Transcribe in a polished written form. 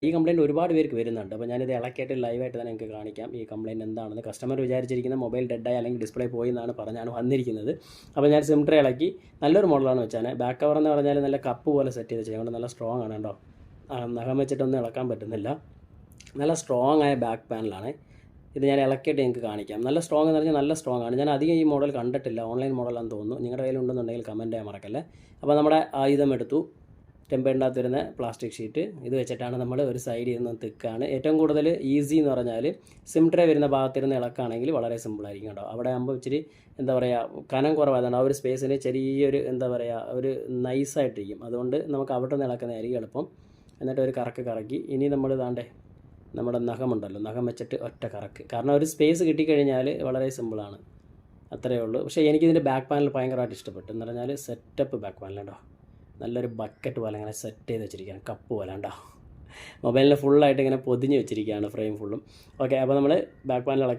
ഈ കംപ്ലയിൻറ്റ് ഒരുപാട് പേർക്ക് വരുന്നുണ്ട്. അപ്പോൾ ഞാനിത് ഇളക്കിയിട്ട് ലൈവായിട്ട് തന്നെ നിങ്ങൾക്ക് കാണിക്കാം ഈ കംപ്ലയിൻറ്റ് എന്താണെന്ന്. കസ്റ്റമർ വിചാരിച്ചിരിക്കുന്ന മൊബൈൽ ഡെഡായി അല്ലെങ്കിൽ ഡിസ്പ്ലേ പോയി എന്നാണ് പറഞ്ഞാണ് വന്നിരിക്കുന്നത്. അപ്പോൾ ഞാൻ സിം ട്രേ ഇളക്കി. നല്ലൊരു മോഡലാണ് വെച്ചാൽ ബാക്ക് കവർ എന്ന് പറഞ്ഞാൽ നല്ല കപ്പ് പോലെ സെറ്റ് ചെയ്ത് ചെയ്യുന്നത് നല്ല സ്ട്രോങ് ആണ് കേട്ടോ. നഖം വെച്ചിട്ടൊന്നും ഇളക്കാൻ പറ്റുന്നില്ല. നല്ല സ്ട്രോങ് ആയ ബാക്ക് പാനലാണ്. ഇത് ഞാൻ ഇളക്കിയിട്ട് നിങ്ങൾക്ക് കാണിക്കാം. നല്ല സ്ട്രോങ് എന്ന് പറഞ്ഞാൽ നല്ല സ്ട്രോങ് ആണ്. ഞാൻ അധികം ഈ മോഡൽ കണ്ടിട്ടില്ല, ഓൺലൈൻ മോഡലാണെന്ന് തോന്നുന്നു. നിങ്ങളുടെ കയ്യിലുണ്ടെന്നുണ്ടെങ്കിൽ കമൻറ്റ് ചെയ്യാൻ മറക്കല്ലേ. അപ്പോൾ നമ്മുടെ ആയുധം എടുത്തു. ടെമ്പറിനകത്ത് വരുന്ന പ്ലാസ്റ്റിക് ഷീറ്റ് ഇത് വെച്ചിട്ടാണ് നമ്മൾ ഒരു സൈഡിൽ നിന്ന് തിക്കാണ്. ഏറ്റവും കൂടുതൽ ഈസി എന്ന് പറഞ്ഞാൽ സിം ട്രേ വരുന്ന ഭാഗത്തിരുന്ന് ഇളക്കുകയാണെങ്കിൽ വളരെ സിമ്പിളായിരിക്കും കേട്ടോ. അവിടെ ആകുമ്പോൾ ഇച്ചിരി എന്താ പറയുക കനം കുറവായതുകൊണ്ട് ആ ഒരു സ്പേസിന് ചെറിയൊരു എന്താ പറയുക ഒരു നൈസായിട്ടിരിക്കും. അതുകൊണ്ട് നമുക്ക് അവിടെ നിന്ന് ഇളക്കുന്നതായിരിക്കും എളുപ്പം. എന്നിട്ട് ഒരു കറക്കി ഇനി നമ്മൾ ഇതാണ്ടേ നമ്മുടെ നഖമുണ്ടല്ലോ, നഖം വെച്ചിട്ട് ഒറ്റ കറക്ക്. കാരണം ഒരു സ്പേസ് കിട്ടിക്കഴിഞ്ഞാൽ വളരെ സിമ്പിളാണ്, അത്രയേ ഉള്ളൂ. പക്ഷേ എനിക്കിതിൻ്റെ ബാക്ക് പാനൽ ഭയങ്കരമായിട്ട് ഇഷ്ടപ്പെട്ടു. എന്ന് പറഞ്ഞാൽ സെറ്റപ്പ് ബാക്ക് പാനൽ കേട്ടോ. നല്ലൊരു ബക്കറ്റ് പോലെ അങ്ങനെ സെറ്റ് ചെയ്ത് വെച്ചിരിക്കുകയാണ്, കപ്പ് പോലെ ഉണ്ടോ. മൊബൈലിന് ഫുള്ളായിട്ട് ഇങ്ങനെ പൊതിഞ്ഞ് വെച്ചിരിക്കുകയാണ് ഫ്രെയിം ഫുള്ളും. ഓക്കെ, അപ്പോൾ നമ്മൾ ബാക്ക് പാനൽ ഇളക്കി